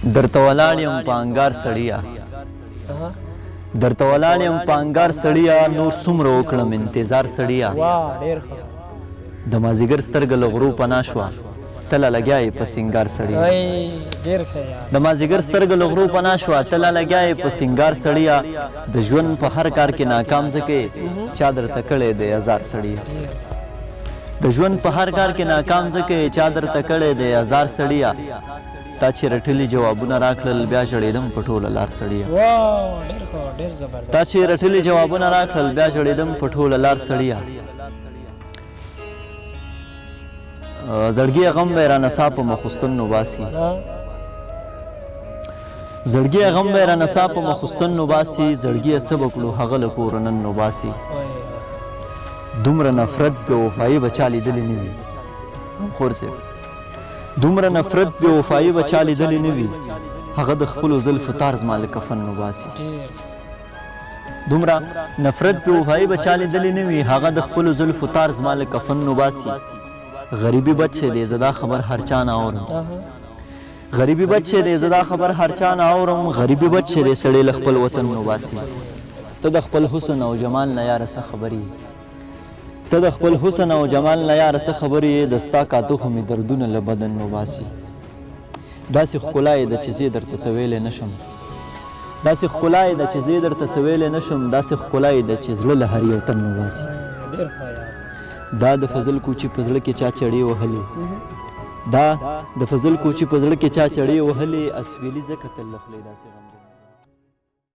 درته ولاړ یم په انګار سړیه درته ولاړ یم په انګار سړیه نور څومره وکړم انتظار سړیه د مازدیګر سترګه له غرو پناه شوه ته لا لګیا یې په سینګار سړیه د مازدیګر سترګه له غرو پناه شوه ته لا لګیا یې په سینګار سړیه د ژوند په هر کار کې ناکام ځکې چا درته کړی دی هزار سړیه د ژوند په هر کار کې ناکام ځکې چا درته کړی دی هزار سړیه تا چې رټلي جوابونه راکړل بیا ژړېدم په ټوله لار سړیه تا چې رټلي جوابونه راکړل بیا ژړېدم په ټوله لار سړیه زړګي غم به رانه سا په مخستون نوباسي زړګي غم به رانه سا په مخستون نوباسي زړګي څه به کړو هغه له کوره نن نوباسي دومره نفرت بې وفایي به چا لیدلې نه وي خور صاحب دومره نفرت بې وفایي به چا لیدلې نه وي هغه د خپلو زلفو تار زما له کفن نوباسي دومره نفرت بې وفایي به چا لیدلې نه وي هغه د خپلو زلفو تار زما له کفن نوباسي غریبی بچه دی زدا خبر هر چا نه اورم غریبی بچه دی زدا خبر هر چا نه اورم غریبی بچه دی سړی له خپل وطن نوباسي ته د خپل حسن او جمال نه یاره څه خبرې ته د خپل حسن او جمال نه یاره څه خبرې د ستا کاتو خو مې دردونه له بدن نوباسي داسې ښکلا یې ده چې زه یې درته څه ویلی نه شم داسې ښکلا یې ده چې زه یې درته څه ویلی نه شم داسې ښکلا یې ده چې زړه له هر یو تن نوباسي دا د فضل کوچي په زړه کې چا چړې وهلې دا د فضل کوچي په زړه کې چا چړې وهلې اسویلي ځکه تل له خولې داسې غم